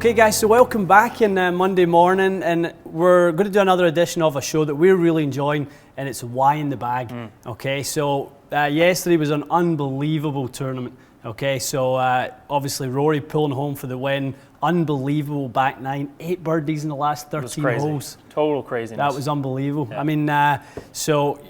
Okay guys, so welcome back in Monday morning, and we're going to do another edition of a show that we're really enjoying, and it's Why in the Bag. Okay, so yesterday was an unbelievable tournament. Okay, so obviously Rory pulling home for the win, unbelievable back nine, 8 birdies in the last 13 holes. Total craziness. That was unbelievable. Yeah. I mean, so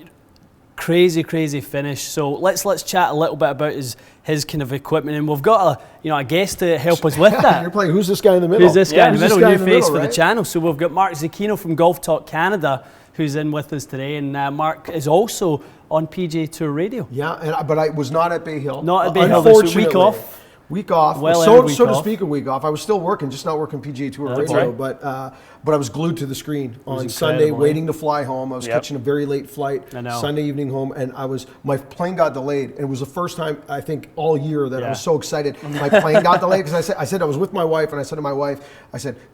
crazy finish. So let's chat a little bit about his kind of equipment, and we've got a guest to help us with that. You're playing. Who's this guy in the middle? Who's this guy in the middle? New face for right? the channel. So we've got Mark Zecchino from Golf Talk Canada, who's in with us today, and Mark is also on PGA Tour Radio. Yeah, but I was not at Bay Hill. Not at Bay Hill. This week off. Week off. Well, so to speak, a week off. I was still working, just not working PGA Tour Radio. Right. But I was glued to the screen on Sunday, waiting to fly home. I was catching a very late flight Sunday evening home, and my plane got delayed. And it was the first time, I think, all year that I was so excited. My plane got delayed because I said I was with my wife, and I said to my wife,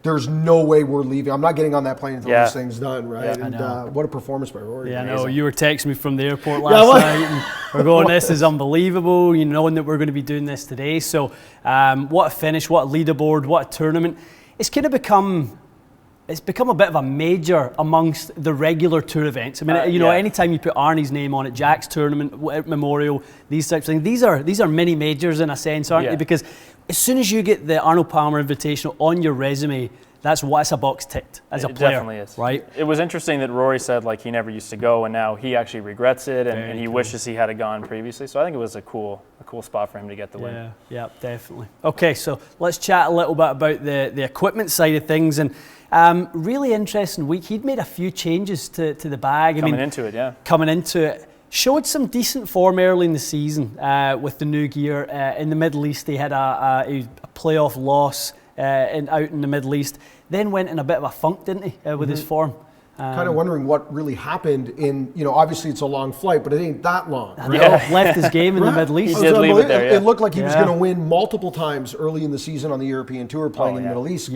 there's no way we're leaving. I'm not getting on that plane until this thing's done, right? Yeah, and what a performance by Rory. Yeah, I know. You were texting me from the airport last night, and we're going, this is unbelievable, knowing that we're going to be doing this today. So what a finish, what a leaderboard, what a tournament. It's kind of become a bit of a major amongst the regular tour events. I mean, anytime you put Arnie's name on it, Jack's tournament, Memorial, these types of things, these are mini majors in a sense, aren't they? Because as soon as you get the Arnold Palmer Invitational on your resume, that's a box ticked as a player. It definitely is. Right? It was interesting that Rory said he never used to go, and now he actually regrets it, and he wishes he had gone previously. So I think it was a cool spot for him to get the win. Yeah, definitely. Okay, so let's chat a little bit about the equipment side of things. And really interesting week. He'd made a few changes to the bag. Coming into it. Showed some decent form early in the season with the new gear. In the Middle East, he had a playoff loss out in the Middle East. Then went in a bit of a funk, didn't he, with his form? Kind of wondering what really happened in, obviously it's a long flight, but it ain't that long. Right? Left his game in the Middle East. He did leave it there, It looked like he was going to win multiple times early in the season on the European Tour playing in the Middle East,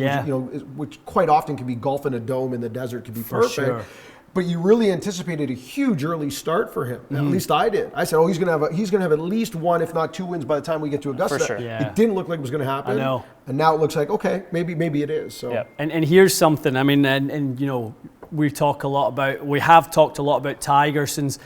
which quite often can be golf in a dome in the desert, can be perfect. Sure. But you really anticipated a huge early start for him. At least I did. I said, he's going to have at least one, if not 2 wins by the time we get to Augusta. For sure. It didn't look like it was going to happen. I know. And now it looks like, okay, maybe it is. So. Yeah. And here's something. I mean, and we have talked a lot about Tiger since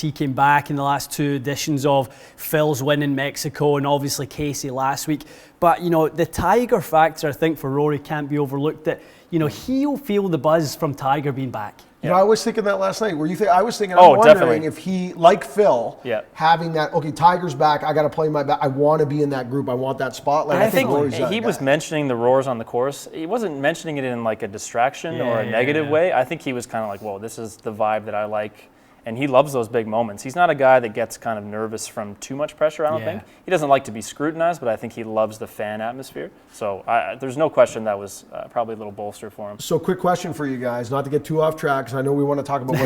he came back in the last 2 editions of Phil's win in Mexico, and obviously Casey last week. But the Tiger factor, I think, for Rory can't be overlooked. That he'll feel the buzz from Tiger being back. I was thinking that last night. I was thinking, I'm wondering if he, like Phil, having that, Tiger's back, I got to play my back. I want to be in that group. I want that spotlight. I think he was mentioning the roars on the course. He wasn't mentioning it in a distraction or a negative way. I think he was kind of whoa, this is the vibe that I like. And he loves those big moments. He's not a guy that gets kind of nervous from too much pressure, I don't think. He doesn't like to be scrutinized, but I think he loves the fan atmosphere. So there's no question that was probably a little bolster for him. So quick question for you guys, not to get too off track, because I know we want to talk about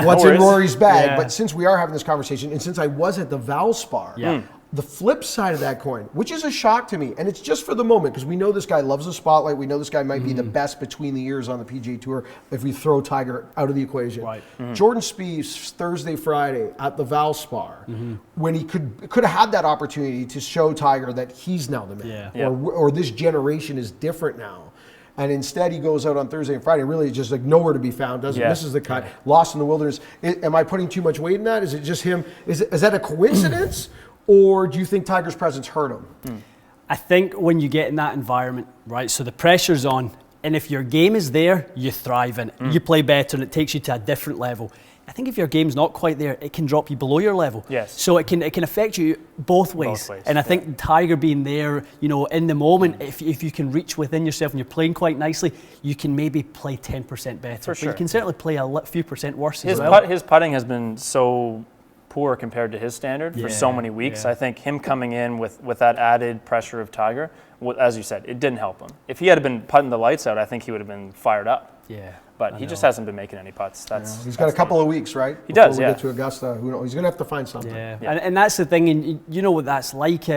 what's in Rory's bag, but since we are having this conversation, and since I was at the Valspar, the flip side of that coin, which is a shock to me, and it's just for the moment, because we know this guy loves the spotlight. We know this guy might be the best between the ears on the PGA Tour if we throw Tiger out of the equation. Right. Jordan Spieth's Thursday, Friday at the Valspar, when he could have had that opportunity to show Tiger that he's now the man, or this generation is different now. And instead, he goes out on Thursday and Friday, really just nowhere to be found, misses the cut, lost in the wilderness. Am I putting too much weight in that? Is it just him? Is that a coincidence? Or do you think Tiger's presence hurt him? I think when you get in that environment, right, so the pressure's on, and if your game is there, you thrive in it. You play better, and it takes you to a different level. I think if your game's not quite there, it can drop you below your level. Yes. So it can affect you both ways. And I think Tiger being there, in the moment, if you can reach within yourself and you're playing quite nicely, you can maybe play 10% better. For sure. But you can certainly play a few percent worse as well. His putting has been so poor compared to his standard for so many weeks. I think him coming in with that added pressure of Tiger, as you said, it didn't help him. If he had been putting the lights out, I think he would have been fired up. Yeah. But he just hasn't been making any putts. He's got a couple of weeks, right? He does, Before we get to Augusta, who knows? He's going to have to find something. Yeah. And that's the thing, and you know what that's like.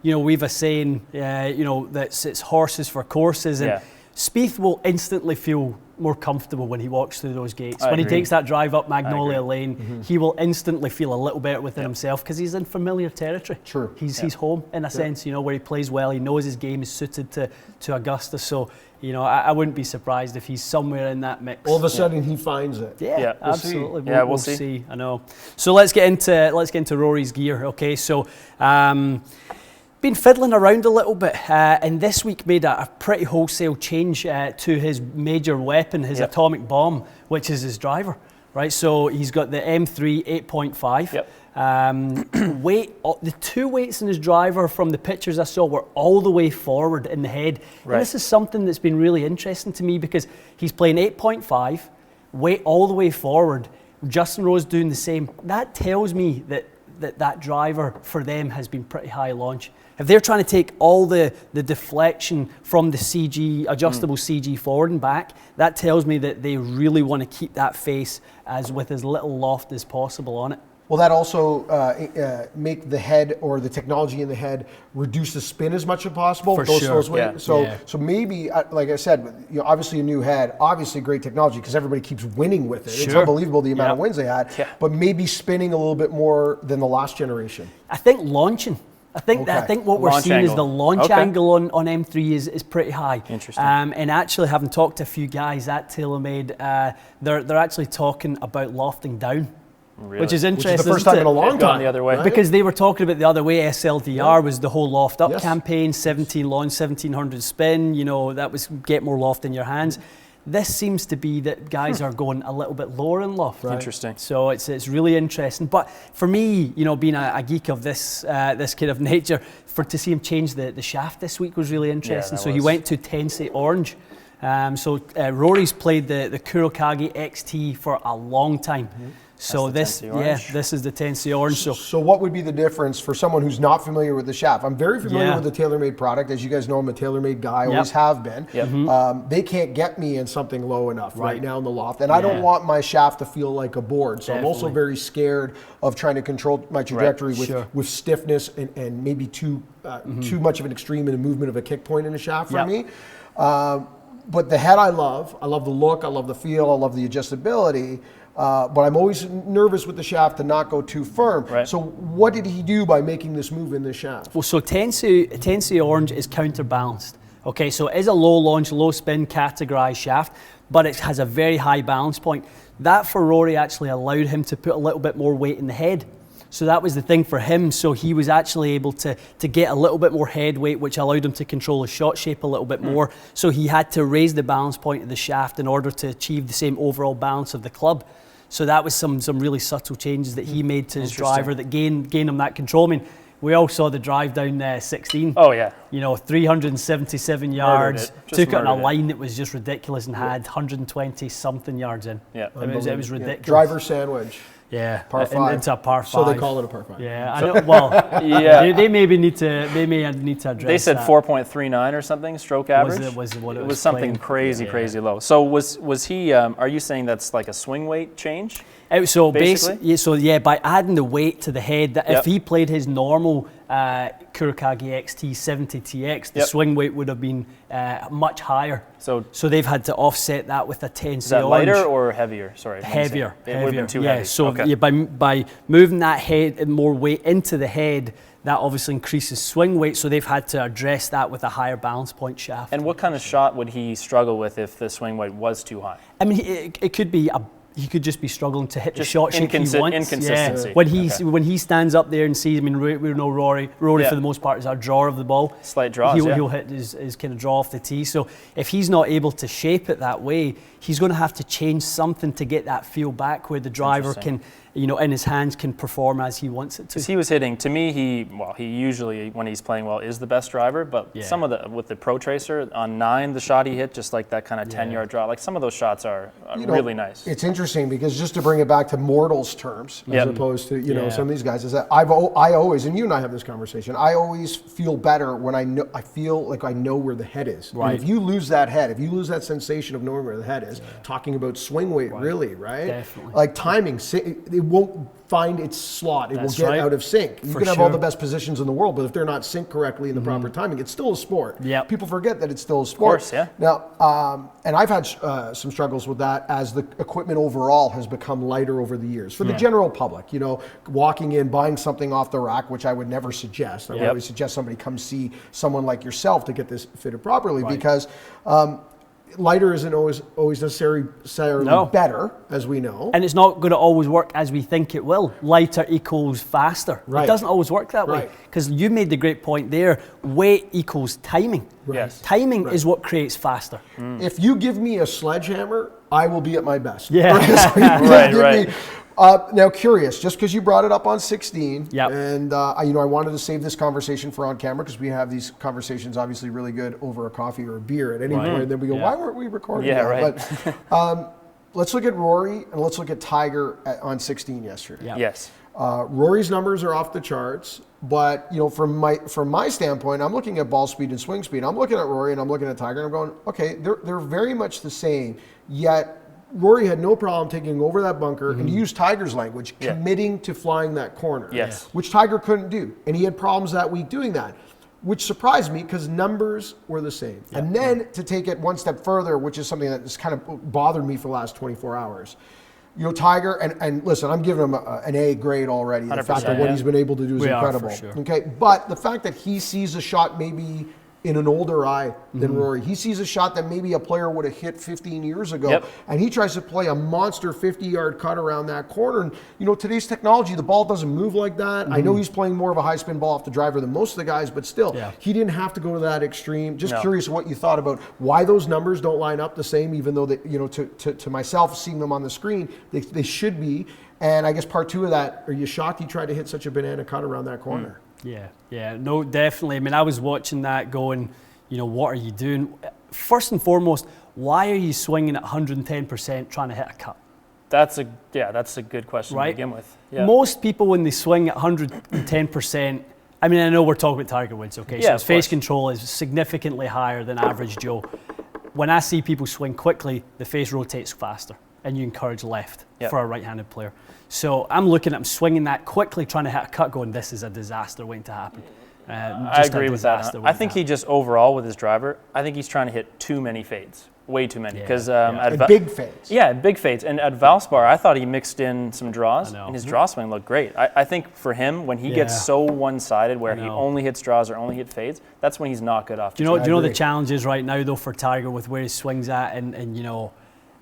We've a saying, that it's horses for courses, and Spieth will instantly feel more comfortable when he walks through those gates. I When agree. he takes that drive up Magnolia Lane, he will instantly feel a little better within himself because he's in familiar territory. True. He's home in a sense, you know, where he plays well. He knows his game is suited to Augusta. So, you know, I wouldn't be surprised if he's somewhere in that mix. All of a sudden, he finds it. Yeah, We'll absolutely. see. We'll see. I know. So let's get into Rory's gear. Okay, so been fiddling around a little bit, and this week made a pretty wholesale change to his major weapon, his atomic bomb, which is his driver. Right, so he's got the M3 8.5. Weight, the two weights in his driver from the pictures I saw were all the way forward in the head. Right. And this is something that's been really interesting to me because he's playing 8.5, weight all the way forward. Justin Rose doing the same. That tells me that driver for them has been pretty high launch. If they're trying to take all the deflection from the CG, adjustable CG forward and back, that tells me that they really want to keep that face with as little loft as possible on it. Will that also make the head or the technology in the head reduce the spin as much as possible? For sure. So maybe, like I said, you know, obviously a new head, obviously great technology because everybody keeps winning with it. It's unbelievable the amount of wins they had. But maybe spinning a little bit more than the last generation. I think launching. I think what we're Launch seeing angle. is the launch angle on M3 is pretty high. Interesting. And actually, having talked to a few guys at TaylorMade, they're actually talking about lofting down. Really? Which is interesting. Which is the first time in a long Gone time. the other way. Right? Because they were talking about the other way, SLDR was the whole loft up campaign, 17 launch, 1700 spin, you know, that was get more loft in your hands. This seems to be that guys are going a little bit lower in loft. Right. Interesting. So it's really interesting. But for me, you know, being a geek of this kind of nature, to see him change the shaft this week was really interesting. So he went to Tensei Orange. Rory's played the Kurokage XT for a long time. So this is the Tensei Orange. So what would be the difference for someone who's not familiar with the shaft? I'm very familiar with the TaylorMade product. As you guys know, I'm a TaylorMade guy, always have been. They can't get me in something low enough right now in the loft. And I don't want my shaft to feel like a board. So I'm also very scared of trying to control my trajectory with stiffness and maybe too much of an extreme in a movement of a kick point in the shaft for me. But the head I love the look, I love the feel, I love the adjustability. But I'm always nervous with the shaft to not go too firm. Right. So what did he do by making this move in the shaft? Well, so Tensei Orange is counterbalanced. Okay, so it is a low launch, low spin categorized shaft, but it has a very high balance point. That for Rory actually allowed him to put a little bit more weight in the head. So that was the thing for him. So he was actually able to get a little bit more head weight, which allowed him to control his shot shape a little bit more. So he had to raise the balance point of the shaft in order to achieve the same overall balance of the club. So that was some really subtle changes that he made to his driver that gained him that control. I mean, we all saw the drive down 16. Oh, yeah. You know, 377 yards. Took it on a line that was just ridiculous and had 120-something yards in. Yeah. It was ridiculous. Driver sandwich. Yeah, par 5. Into a par 5. So they call it a par 5. Yeah, I know. Well, they may need to address. They said that. 4.39 or something stroke average. It was something playing. crazy low. So was he? Are you saying that's like a swing weight change? So basically, by adding the weight to the head, if he played his normal Kurokage XT 70 TX, the swing weight would have been much higher. So they've had to offset that with a Tensei Orange. Is that lighter or heavier? Sorry, heavier. It would have been too heavy. So by moving that head and more weight into the head, that obviously increases swing weight. So they've had to address that with a higher balance point shaft. And what kind of shot would he struggle with if the swing weight was too high? I mean, it could be he could just be struggling to hit the shot shape he wants. Inconsistency. Yeah. When he stands up there and sees, I mean, we know Rory for the most part is our drawer of the ball. Slight draws, He'll hit his kind of draw off the tee. So if he's not able to shape it that way, he's going to have to change something to get that feel back where the driver can, in his hands can perform as he wants it to. Because he was hitting, to me, he usually, when he's playing well, is the best driver, but some of with the Pro Tracer, on 9, the shot he hit, just like that kind of 10-yard drop, like some of those shots are really nice. It's interesting because just to bring it back to mortals terms, as opposed to, some of these guys, is that I always, and you and I have this conversation, I always feel better when I feel like I know where the head is. Right. And if you lose that head, if you lose that sensation of knowing where the head is, talking about swing weight, really, right? Definitely. Like timing, it it won't find its slot. It will get out of sync. You can have all the best positions in the world, but if they're not synced correctly in the proper timing, it's still a sport. Yep. People forget that it's still a sport. Of course, yeah. Now, and I've had some struggles with that as the equipment overall has become lighter over the years. For the general public, you know, walking in, buying something off the rack, which I would never suggest. I would always suggest somebody come see someone like yourself to get this fitted properly because lighter isn't always necessarily better, as we know. And it's not going to always work as we think it will. Lighter equals faster. It doesn't always work that way. Because you made the great point there, weight equals timing. Yes. Timing is what creates faster. If you give me a sledgehammer, I will be at my best. Yeah. Right. Now, curious, just because you brought it up on 16, and I wanted to save this conversation for on camera because we have these conversations obviously really good over a coffee or a beer at any point. And then we go, why weren't we recording that? Right. But let's look at Rory and let's look at Tiger on 16 yesterday. Yes. Rory's numbers are off the charts, but you know, from my standpoint, I'm looking at ball speed and swing speed. I'm looking at Rory and I'm looking at Tiger, and I'm going, okay, they're very much the same. Yet Rory had no problem taking over that bunker, and to use Tiger's language, committing to flying that corner, which Tiger couldn't do, and he had problems that week doing that, which surprised me because numbers were the same. And then to take it one step further, which is something that has kind of bothered me for the last 24 hours. You know, Tiger, and listen, I'm giving him an A grade already. The fact that what he's been able to do is incredible. Okay, but the fact that he sees a shot maybe in an older eye than Rory. He sees a shot that maybe a player would have hit 15 years ago, and he tries to play a monster 50-yard cut around that corner. And, you know, today's technology, the ball doesn't move like that. I know he's playing more of a high-spin ball off the driver than most of the guys, but still, he didn't have to go to that extreme. Just curious what you thought about why those numbers don't line up the same, even though, you know, to myself, seeing them on the screen, they should be. And I guess part two of that, are you shocked he tried to hit such a banana cut around that corner? Yeah, no, definitely. I mean, I was watching that going, you know, what are you doing? First and foremost, why are you swinging at 110% trying to hit a cut? That's a good question to begin with. Yeah. Most people, when they swing at 110%, I mean, I know we're talking about Tiger Woods, okay? So his face control is significantly higher than average Joe. When I see people swing quickly, the face rotates faster, and you encourage left for a right-handed player. So I'm looking at him swinging that quickly, trying to hit a cut, going, this is a disaster waiting to happen. I agree with that. I think he just overall with his driver, I think he's trying to hit too many fades, way too many. Because big fades. Yeah, big fades. And at Valspar, I thought he mixed in some draws, and his draw swing looked great. I think for him, when he gets so one-sided, where he only hits draws or only hit fades, that's when he's not good off. Do you know the challenge is right now though for Tiger with where he swings at, and you know,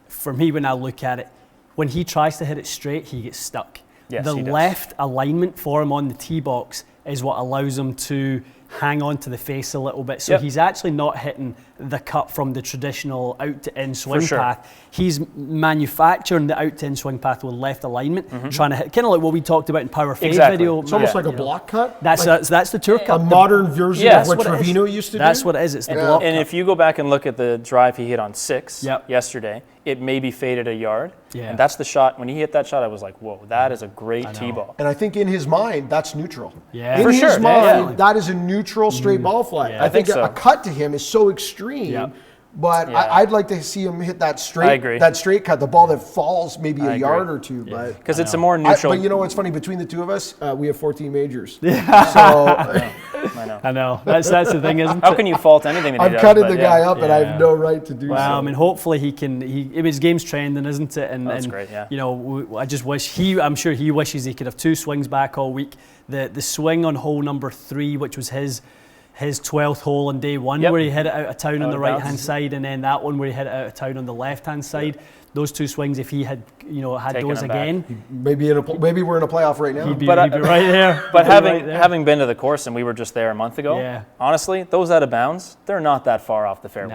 for me when I look at it, when he tries to hit it straight, he gets stuck. Yes, the left alignment for him on the tee box is what allows him to hang on to the face a little bit. So he's actually not hitting the cut from the traditional out to in swing path. He's manufacturing the out to in swing path with left alignment, trying to hit, kind of like what we talked about in Power Fade video. It's almost like a block cut. That's the tour cut. A modern version of what Trevino used to do. That's what it is. It's the block cut. And if you go back and look at the drive he hit on 6 yesterday, it maybe faded a yard. And that's the shot. When he hit that shot, I was like, whoa, that is a great tee ball. And I think in his mind, that's neutral. Yeah, in his mind, that is a neutral straight ball flight. I think so. A cut to him is so extreme. But I'd like to see him hit that straight cut, the ball that falls maybe a yard or two. But because it's a more neutral. But you know what's funny? Between the two of us, we have 14 majors. So I know. That's the thing, isn't it? How can you fault anything that he does? I'm cutting the guy up, and I have no right to do so. Well, I mean, hopefully he can. His game's trending, isn't it? And that's great. Yeah. You know, I just wish I'm sure he wishes he could have 2 swings back all week. The swing on hole number 3, which was his 12th hole on day 1, where he hit it out of town on the right-hand side, and then that one where he hit it out of town on the left-hand side. Those 2 swings, if he had, taken those again, maybe we're in a playoff right now. He'd be right there. But having been to the course, and we were just there a month ago, honestly, those out of bounds, they're not that far off the fairways.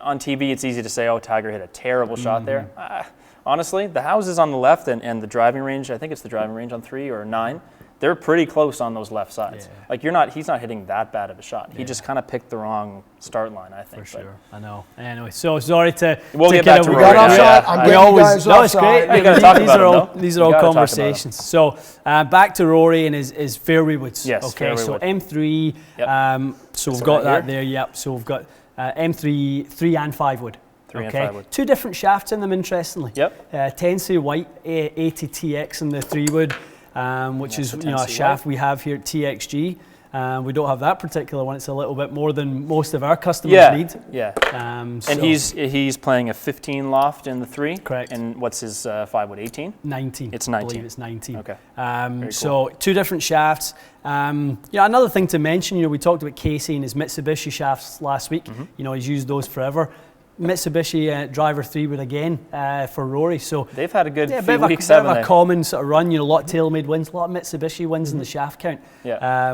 On TV, it's easy to say, "Oh, Tiger hit a terrible shot there." Honestly, the houses on the left and the driving range, I think it's the driving range on 3 or 9. They're pretty close on those left sides. Like he's not hitting that bad of a shot. He just kind of picked the wrong start line, I think. For sure, I know. Anyway, so sorry to. We'll get back to Rory. It's great. These are all conversations. So back to Rory and his fairway woods. Yes. Okay. So M3. So we've got that there. Yep. So we've got M3, 3 and 5 wood. 3 and 5 wood. 2 different shafts in them, interestingly. Yep. Tensei white 80TX in the 3 wood, which is a shaft we have here at TXG. We don't have that particular one. It's a little bit more than most of our customers need. Yeah. And he's playing a 15 loft in the 3. Correct. And what's his 5 wood? 18? 19. It's 19. I believe it's 19. Okay. So 2 different shafts. Another thing to mention, we talked about Casey and his Mitsubishi shafts last week. He's used those forever. Mitsubishi driver 3 wood again for Rory. So they've had a good few weeks. Bit of a common sort of run. A lot of TaylorMade wins, a lot of Mitsubishi wins in the shaft count,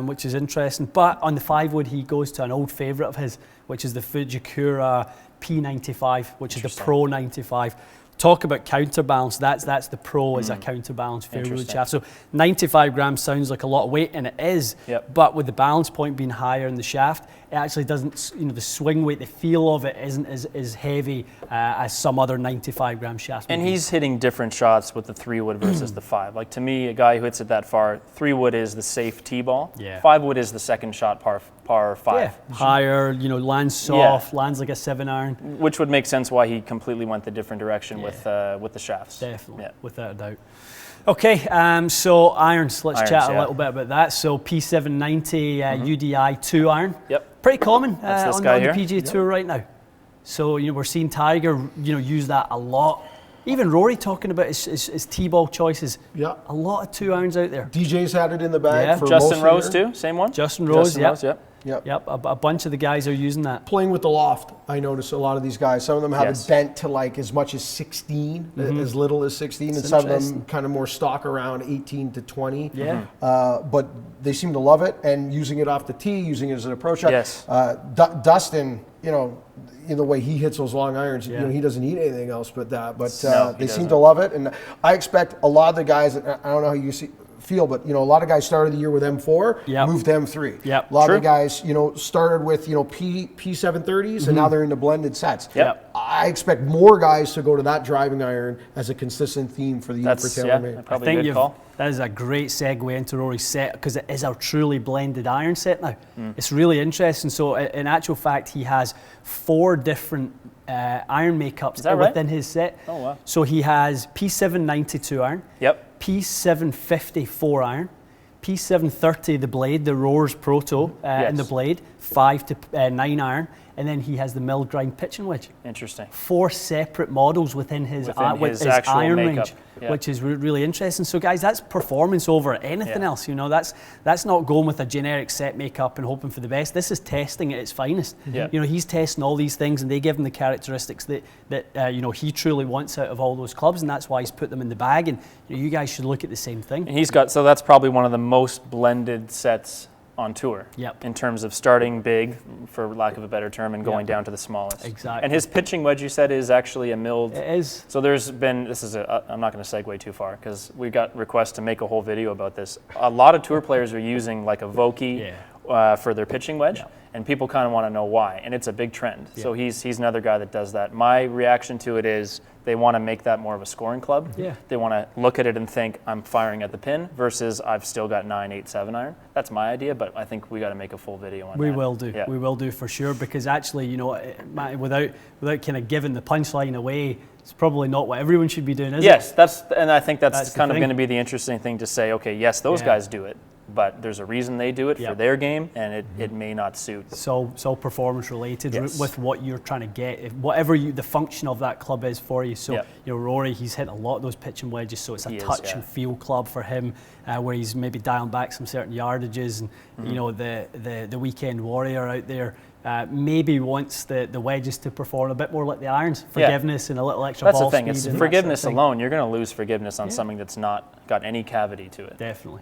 which is interesting. But on the 5 wood, he goes to an old favourite of his, which is the Fujikura P95, which is the Pro 95. Talk about counterbalance. That's the Pro as a counterbalance fairway shaft. So 95 grams sounds like a lot of weight, and it is. But with the balance point being higher in the shaft, it actually doesn't. The swing weight, the feel of it isn't as heavy as some other 95 gram shafts. And he's hitting different shots with the 3 wood versus the 5. Like to me, a guy who hits it that far, 3 wood is the safe tee ball. 5 wood is the second shot par 5. Higher, lands soft, lands like a 7 iron. Which would make sense why he completely went the different direction with the shafts. Definitely, without a doubt. Okay, so irons. Let's chat a little bit about that. So P790 UDI 2 iron. Pretty common on the PGA Tour right now. So we're seeing Tiger use that a lot. Even Rory talking about his tee-ball choices. A lot of 2 irons out there. DJ's had it in the bag for Justin Rose too, same one? Justin Rose, Yep. A bunch of the guys are using that. Playing with the loft, I notice a lot of these guys. Some of them have it bent to like as much as 16, as little as 16, and some of them kind of more stock around 18 to 20. But they seem to love it and using it off the tee, using it as an approach shot. Dustin, in the way he hits those long irons, he doesn't need anything else but that. But they seem to love it, and I expect a lot of the guys. I don't know how you feel, but a lot of guys started the year with M4, moved to M3. A lot of the guys, started with P730s, and now they're into blended sets. I expect more guys to go to that driving iron as a consistent theme for the year for TaylorMade. I think that is a great segue into Rory's set because it is a truly blended iron set now. It's really interesting. So in actual fact, he has 4 different iron makeups within his set. Oh wow! So he has P792 iron. P750 4 iron, P730 the blade, the Roars Proto in the blade, 5 to 9 iron, and then he has the mill grind pitching wedge. Interesting. 4 separate models within his iron range, which is really interesting. So guys, that's performance over anything else. That's not going with a generic set makeup and hoping for the best. This is testing at its finest. He's testing all these things, and they give him the characteristics that he truly wants out of all those clubs, and that's why he's put them in the bag. And you guys should look at the same thing. And so that's probably one of the most blended sets on tour in terms of starting big, for lack of a better term, and going down to the smallest. Exactly. And his pitching wedge, you said, is actually a milled. It is. So there's been, I'm not going to segue too far because we got requests to make a whole video about this. A lot of tour players are using like a Vokey for their pitching wedge. And people kind of want to know why, and it's a big trend. So he's another guy that does that. My reaction to it is they want to make that more of a scoring club. They want to look at it and think, I'm firing at the pin versus I've still got 9, 8, 7 iron. That's my idea, but I think we got to make a full video on that. We will do. We will do for sure, because actually, without kind of giving the punchline away, it's probably not what everyone should be doing, is it? Yes, and I think that's kind of going to be the interesting thing to say, okay, yes, those guys do it, but there's a reason they do it for their game, and it may not suit. So it's all performance related with what you're trying to get, whatever the function of that club is for you. So Rory, he's hit a lot of those pitching wedges, so it's a touch and feel club for him, where he's maybe dialing back some certain yardages, and the weekend warrior out there maybe wants the wedges to perform a bit more like the irons, forgiveness and a little extra ball speed. That's the thing. It's forgiveness alone. You're going to lose forgiveness on something that's not got any cavity to it. Definitely.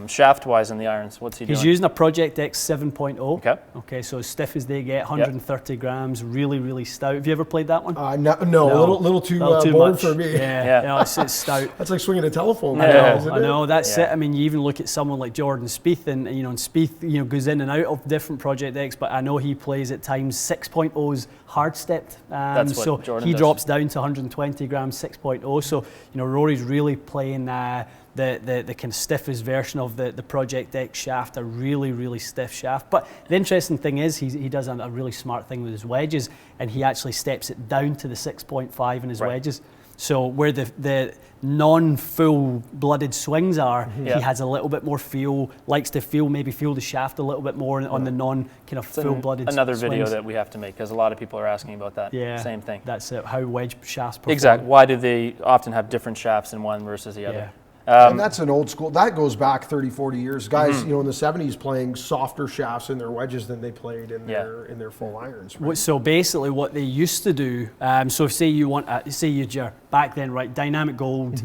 Shaft-wise in the irons, what's he doing? He's using a Project X 7.0. Okay, so as stiff as they get, 130 grams, really, really stout. Have you ever played that one? No, a little too bold much for me. It's stout. That's like swinging a telephone. I know. That's it. I mean, you even look at someone like Jordan Spieth, and Spieth goes in and out of different Project X, but I know he plays at times 6.0s hard stepped. That's what so Jordan he does. drops down to 120 grams 6.0. So, Rory's really playing the kind of stiffest version of the Project X shaft, a really, really stiff shaft. But the interesting thing is he does a really smart thing with his wedges, and he actually steps it down to the 6.5 in his wedges. So where the non-full-blooded swings are, he has a little bit more feel, likes to feel the shaft a little bit more on the non-kind of full-blooded Another swings. video that we have to make, because a lot of people are asking about that same thing. That's it, how wedge shafts perform. Exactly. Why do they often have different shafts in one versus the other? And that's an old school. That goes back 30, 40 years. Guys, in the 70s playing softer shafts in their wedges than they played in their full irons. Right? So basically, what they used to do. So say you want, say you're back then, right? Dynamic Gold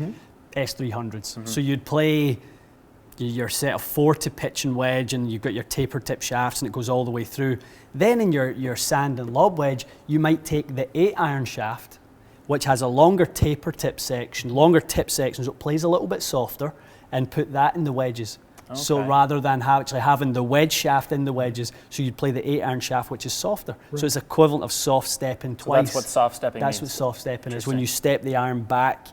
S300s. So you'd play your set of 4 to pitch and wedge, and you've got your taper tip shafts, and it goes all the way through. Then in your sand and lob wedge, you might take the 8-iron shaft, which has a longer taper tip section, longer tip sections, so it plays a little bit softer, and put that in the wedges. Okay. So rather than actually having the wedge shaft in the wedges, so you'd play the 8-iron shaft, which is softer. Right. So it's equivalent of soft stepping twice. That's what soft stepping means. That's what soft stepping is, when you step the iron back.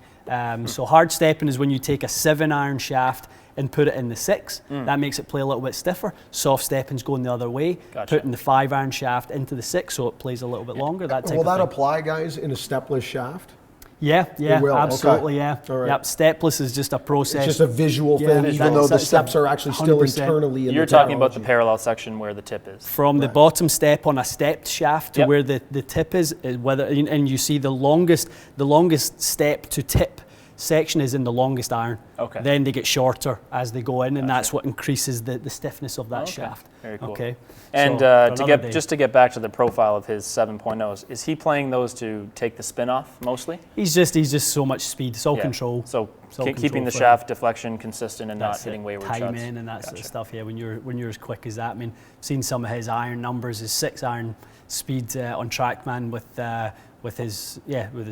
So hard stepping is when you take a 7-iron shaft and put it in the 6. That makes it play a little bit stiffer. Soft stepping's going the other way, putting the 5-iron shaft into the 6, so it plays a little bit longer. Will that apply, guys, in a stepless shaft? Yeah, absolutely, Right. Yep, stepless is just a process. It's just a visual thing, even though the steps are actually still internally in You're talking about the parallel section where the tip is. From the bottom step on a stepped shaft to where the tip is whether, and you see the longest step to tip section is in the longest iron. Okay. Then they get shorter as they go in, and that's what increases the stiffness of that shaft. Very cool. Okay. And to get back to the profile of his 7.0s, is he playing those to take the spin off mostly? He's just so much speed. It's all control. So keeping the shaft deflection consistent and not hitting wayward shots. Timing and that sort of stuff. Yeah, when you're as quick as that. I mean, I've seen some of his iron numbers. His 6-iron speed on TrackMan with his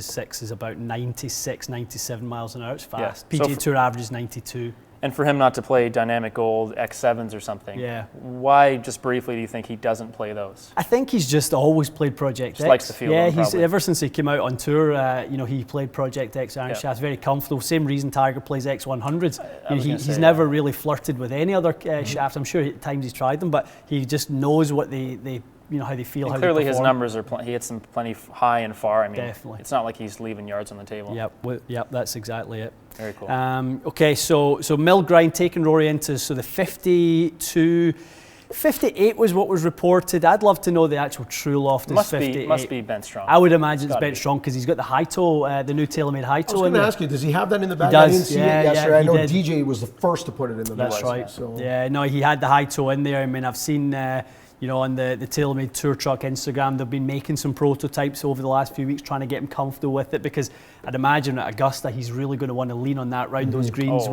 6 is about 96, 97 miles an hour. It's fast. PGA Tour average is 92. And for him not to play Dynamic Gold X7s or something, why, just briefly, do you think he doesn't play those? I think he's just always played Project X. Likes the feel. Yeah, he's ever since he came out on tour. He played Project X iron shafts, very comfortable. Same reason Tiger plays X100s. He's never really flirted with any other shafts. I'm sure at times he's tried them, but he just knows what they how they feel. And how clearly they his numbers are he hits them plenty high and far. I mean, definitely. It's not like he's leaving yards on the table. Yep, that's exactly it. Very cool. Okay, so mill grind taking Rory into the 58 was what was reported. I'd love to know the actual true loft is 58. Must be bent strong. I would imagine it's bent strong because he's got the high toe, the new TaylorMade high toe. I was going to ask you, does he have that in the back? He does. I didn't see it yesterday. I know DJ was the first to put it in the back. That's right. So. Yeah, no, he had the high toe in there. I mean, I've seen on the TaylorMade Tour Truck Instagram, they've been making some prototypes over the last few weeks trying to get him comfortable with it, because I'd imagine at Augusta he's really going to want to lean on that round those greens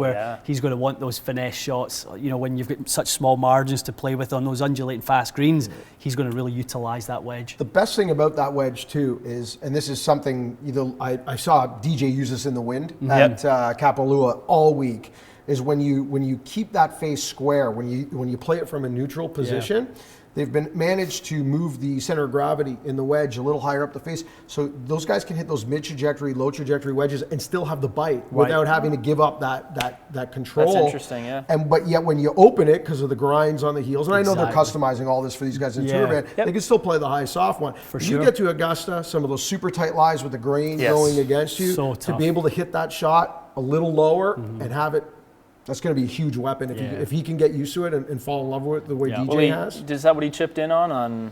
he's going to want those finesse shots. When you've got such small margins to play with on those undulating fast greens, he's going to really utilise that wedge. The best thing about that wedge too is, and this is something I saw DJ use this in the wind at Kapalua all week, is when you keep that face square, when you play it from a neutral position. They've managed to move the center of gravity in the wedge a little higher up the face, so those guys can hit those mid-trajectory, low-trajectory wedges and still have the bite without having to give up that control. That's interesting, yeah. But yet when you open it, because of the grinds on the heels, and I know they're customizing all this for these guys in Tour Band, they can still play the high soft one. For sure. You get to Augusta, some of those super tight lies with the grain going against you, to be able to hit that shot a little lower and have it. That's going to be a huge weapon if he can get used to it and fall in love with it the way DJ has. Is that what he chipped in on?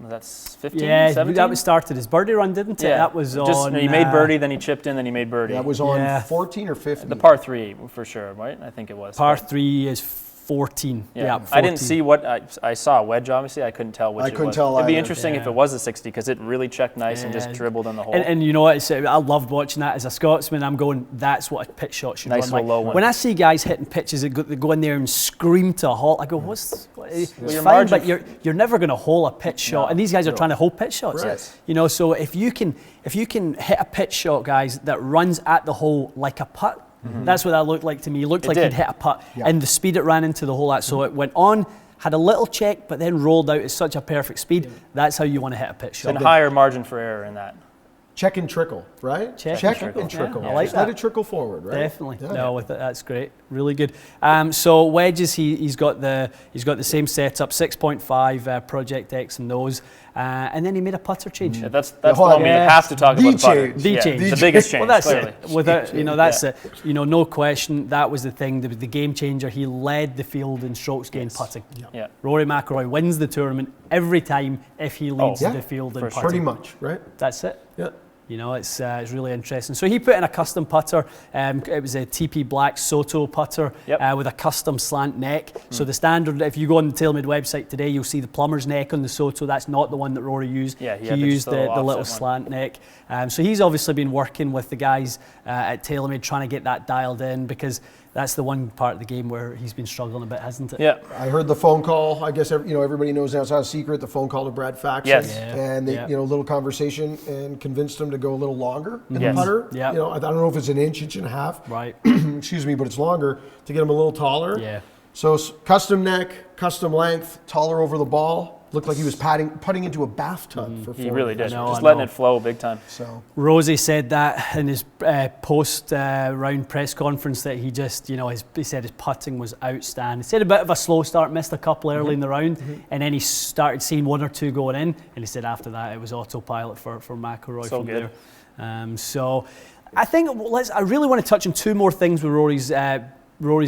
That's 15, 17? That was started his birdie run, didn't it? Yeah. That was on... He made birdie, then he chipped in, then he made birdie. That was on 14 or 15? The par 3, for sure, right? I think it was. Par 3 is 14. Yeah, 14. I didn't see what I saw a wedge. Obviously, I couldn't tell which. It'd be interesting if it was a 60 because it really checked nice and just dribbled in the hole. And you know what? I loved watching that as a Scotsman. I'm going, that's what a pitch shot should run like. Low one. When I see guys hitting pitches that go in there and scream to a halt, I go, it's fine, but you're never going to hole a pitch shot. And these guys are trying to hold pitch shots. Right. So if you can hit a pitch shot, guys, that runs at the hole like a putt. That's what that looked like to me. It looked like he'd hit a putt, and the speed it ran into the hole. So it went on had a little check, but then rolled out at such a perfect speed. That's how you want to hit a pitch shot. And higher margin for error in that. Check and trickle, right? Check and trickle. Yeah, I like Just let it trickle forward, right? Definitely. Yeah. No, with it, that's great. Really good. So wedges, he's got the same setup, 6.5 Project X and those, and then he made a putter change. Yeah, that's the one we have to talk about. The putter. The change. The biggest change. Well, that's clearly. it. Without, that's it. No question. That was the thing. The game changer. He led the field in strokes gained putting. Yeah. Rory McIlroy wins the tournament every time if he leads the field in putting. Pretty much, right? That's it. Yeah. It's really interesting. So he put in a custom putter. It was a TP Black Soto putter with a custom slant neck. So the standard, if you go on the TaylorMade website today, you'll see the plumber's neck on the Soto. That's not the one that Rory used. Yeah, he used the little slant neck. So he's obviously been working with the guys at TaylorMade trying to get that dialed in, because that's the one part of the game where he's been struggling a bit, hasn't it? Yeah. I heard the phone call. I guess everybody knows now it's not a secret. The phone call to Brad Faxon. Yes. And they, a little conversation, and convinced him to go a little longer in the Yes. putter. Yeah. I don't know if it's an inch and a half. Right. Excuse me, but it's longer to get him a little taller. Yeah. So custom neck, custom length, taller over the ball. Looked like he was putting into a bathtub for 4 He really did. I Just know. letting it flow big time. So Rosie said that in his post-round press conference, that he just, he said his putting was outstanding. He said a bit of a slow start, missed a couple early in the round, and then he started seeing one or two going in, and he said after that it was autopilot for McIlroy So from good. there. So I think I really want to touch on two more things with Rory's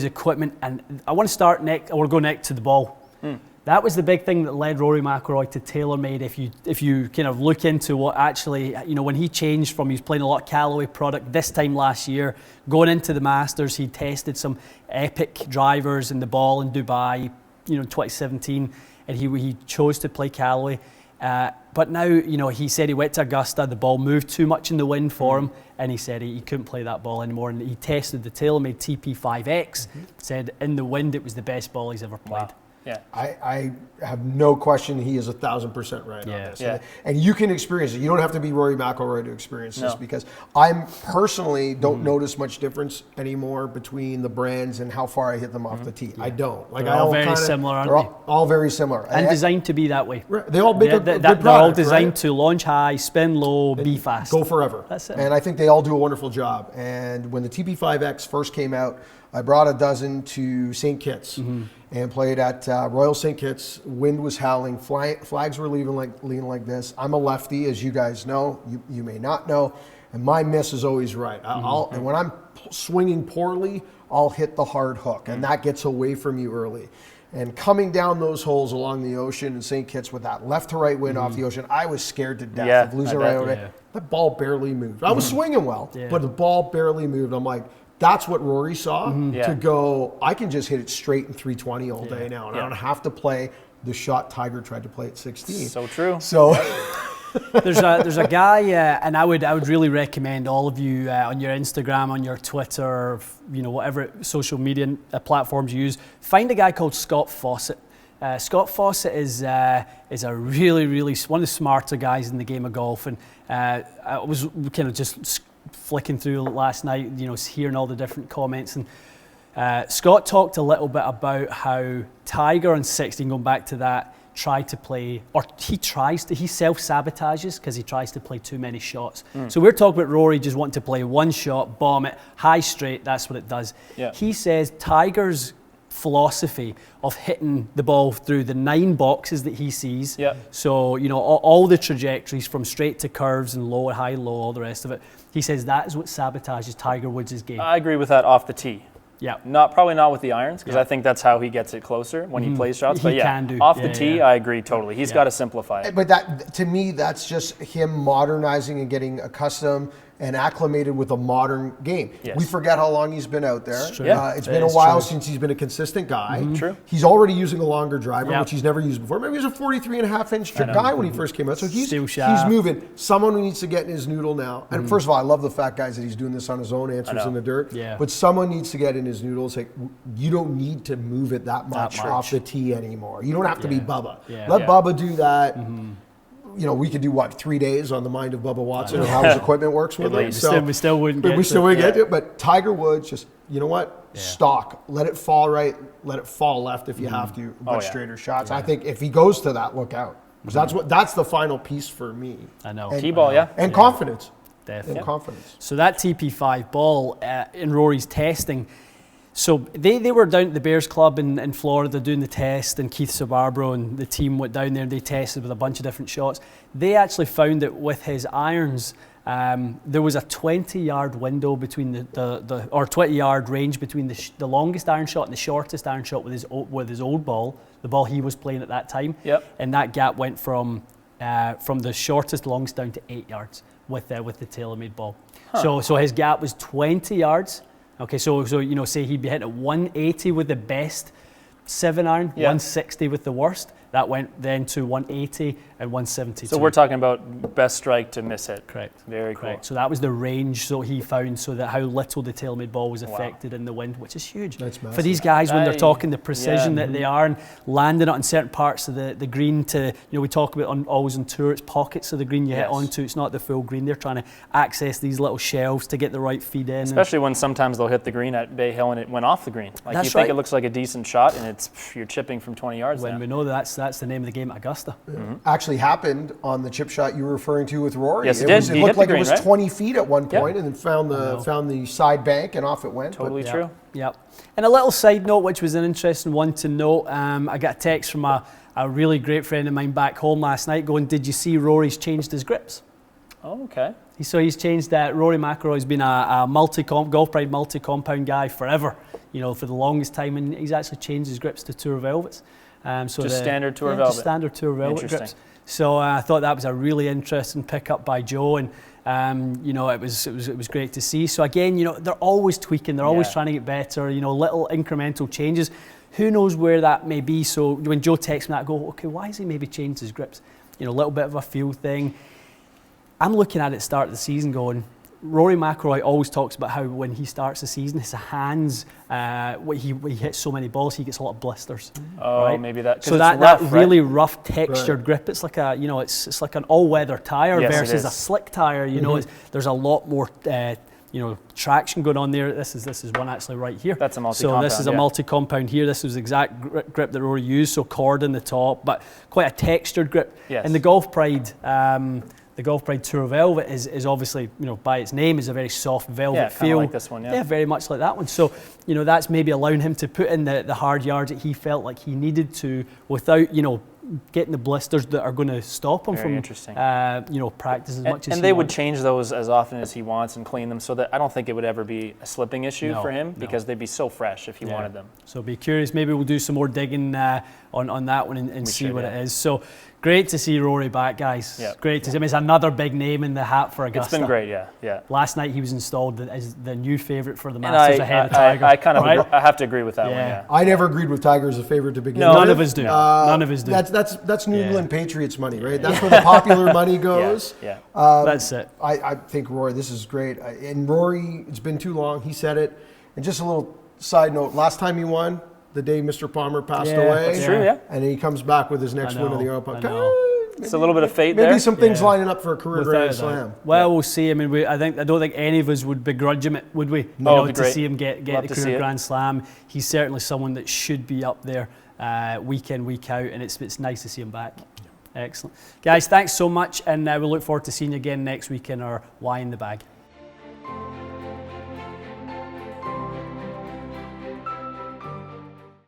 equipment, and I want to go next to the ball. That was the big thing that led Rory McIlroy to TaylorMade. If you kind of look into what actually, when he changed from, he was playing a lot of Callaway product this time last year, going into the Masters, he tested some epic drivers in the ball in Dubai, 2017, and he chose to play Callaway. But now, he said he went to Augusta, the ball moved too much in the wind for him, and he said he couldn't play that ball anymore. And he tested the TaylorMade TP5X, said in the wind it was the best ball he's ever played. Wow. Yeah. I have no question he is 1,000% right on this. Yeah. And you can experience it. You don't have to be Rory McIlroy to experience this, because I personally don't notice much difference anymore between the brands and how far I hit them off the tee. I don't. They're all very similar, aren't they're they? all very similar. And designed to be that way. Right. They all make a good product, they're all designed right? to launch high, spin low, be fast. Go forever. That's it. And I think they all do a wonderful job. And when the TP5X first came out, I brought a dozen to St. Kitts and played at Royal St. Kitts. Wind was howling. Flags were leaning like this. I'm a lefty, as you guys know. You may not know. And my miss is always right. And when I'm swinging poorly, I'll hit the hard hook. And that gets away from you early. And coming down those holes along the ocean in St. Kitts with that left to right wind off the ocean, I was scared to death of losing right away. The ball barely moved. I was swinging well, but the ball barely moved. I'm like, that's what Rory saw to go, I can just hit it straight in 320 all day now, and I don't have to play the shot Tiger tried to play at 16. So true. So there's a guy, and I would really recommend all of you on your Instagram, on your Twitter, whatever social media platforms you use, find a guy called Scott Fawcett. Scott Fawcett is a really, really one of the smarter guys in the game of golf, and I was kind of just flicking through last night, hearing all the different comments, and Scott talked a little bit about how Tiger on 16, going back to that, he self-sabotages because he tries to play too many shots. So we're talking about Rory just wanting to play one shot, bomb it, high straight, that's what it does. Yeah. He says Tiger's philosophy of hitting the ball through the 9 boxes that he sees. Yep. So, all the trajectories from straight to curves and low, high, low, all the rest of it. He says that is what sabotages Tiger Woods' game. I agree with that off the tee. Yeah. Probably not with the irons, because I think that's how he gets it closer when he plays shots. But off the tee, I agree totally. He's got to simplify it. But that, to me, that's just him modernizing and getting accustomed and acclimated with a modern game. Yes. We forget how long he's been out there. It's been a while since he's been a consistent guy. True. He's already using a longer driver, which he's never used before. Maybe he was a 43.5-inch guy when he first came out. So he's moving. Someone who needs to get in his noodle now. And first of all, I love the fact, guys, that he's doing this on his own, answers in the dirt. Yeah. But someone needs to get in his noodle and say, you don't need to move it that much off the tee anymore. You don't have to be Bubba. Yeah. Let Bubba do that. we could do what 3 days on the mind of Bubba Watson and how his equipment works with it. So we still wouldn't get to it. But Tiger Woods, just stock, let it fall right, let it fall left if you have to, but straighter shots. I think if he goes to that, look out. Because that's the final piece for me. I know. T-ball, and confidence. Definitely. And confidence. So that TP5 ball in Rory's testing. So they were down at the Bears Club in Florida doing the test, and Keith Sabarbro and the team went down there and they tested with a bunch of different shots. They actually found that with his irons, there was a 20-yard window between the 20-yard range between the longest iron shot and the shortest iron shot with his old ball, the ball he was playing at that time. Yep. And that gap went from the shortest, longest down to 8 yards with the TaylorMade ball. Huh. So his gap was 20 yards. Okay, so say he'd be hitting at 180 with the best 7-iron, 160 with the worst. That went then to 180 and 172. So we're talking about best strike to miss hit. Correct. Very cool. So that was the range so he found, so that how little the TaylorMade ball was affected in the wind, which is huge. That's massive. For these guys when they're talking the precision that they are and landing it on certain parts of the green to, we talk about always on tour, it's pockets of the green you hit onto, it's not the full green. They're trying to access these little shelves to get the right feed in. Especially when sometimes they'll hit the green at Bay Hill and it went off the green. Like you think it looks like a decent shot and you're chipping from 20 yards when now. we know that's the name of the game at Augusta. Actually happened on the chip shot you were referring to with Rory. Yes, it did. It looked like it was 20 feet at one point, Yep. and then found the side bank and off it went. Totally true. Yep. And a little side note, which was an interesting one to note, I got a text from a really great friend of mine back home last night going, did you see Rory's changed his grips? Oh, okay. So he's changed that. Rory McIlroy's been a Golf Pride multi-compound guy forever, for the longest time, and he's actually changed his grips to Tour Velvets. Standard Tour Velvet. Just standard Tour Velvet grips. So I thought that was a really interesting pickup by Joe, and it was great to see. So again, they're always tweaking, they're always trying to get better. Little incremental changes. Who knows where that may be? So when Joe texts me that, I go, okay, why has he maybe changed his grips? A little bit of a feel thing. I'm looking at it start of the season going, Rory McIlroy always talks about how when he starts the season, his hands, he hits so many balls, he gets a lot of blisters. Oh, right? maybe that. So that really rough textured grip, it's like it's like an all-weather tire versus a slick tire. There's a lot more traction going on there. This is one actually right here. That's a multi-compound. So this is a multi-compound here. This was the exact grip that Rory used. So cord in the top, but quite a textured grip. Yes. And the Golf Pride. The Golf Pride Tour Velvet is obviously, by its name, is a very soft velvet feel. Like this one, yeah, very much like that one. So, that's maybe allowing him to put in the hard yards that he felt like he needed to without, getting the blisters that are going to stop him from, practice as much as he And they would wants. change those as often as he wants and clean them so that I don't think it would ever be a slipping issue for him because they'd be so fresh if he wanted them. So be curious. Maybe we'll do some more digging on that one and see what it is. So great to see Rory back, guys. Yep. Great to see him. It's another big name in the hat for Augusta. It's been great, yeah. Last night he was installed as the new favourite for the Masters ahead of Tiger. I have to agree with that one, yeah. I never agreed with Tiger as a favourite to begin with. None of us do. None of us do. That's New England Patriots money, right? That's where the popular money goes. Yeah. That's it. I think Rory, this is great. And Rory, it's been too long. He said it. And just a little side note, last time he won, the day Mr. Palmer passed away. That's true, yeah. And then he comes back with his next win of the Open. It's a little bit of fate there. Maybe some things lining up for a career Grand Slam. Well, we'll see. I mean, I don't think any of us would begrudge him, would we? To see him get the career Grand Slam. He's certainly someone that should be up there week in, week out, and it's nice to see him back. Excellent. Guys, thanks so much, and we'll look forward to seeing you again next week in our Why in the Bag.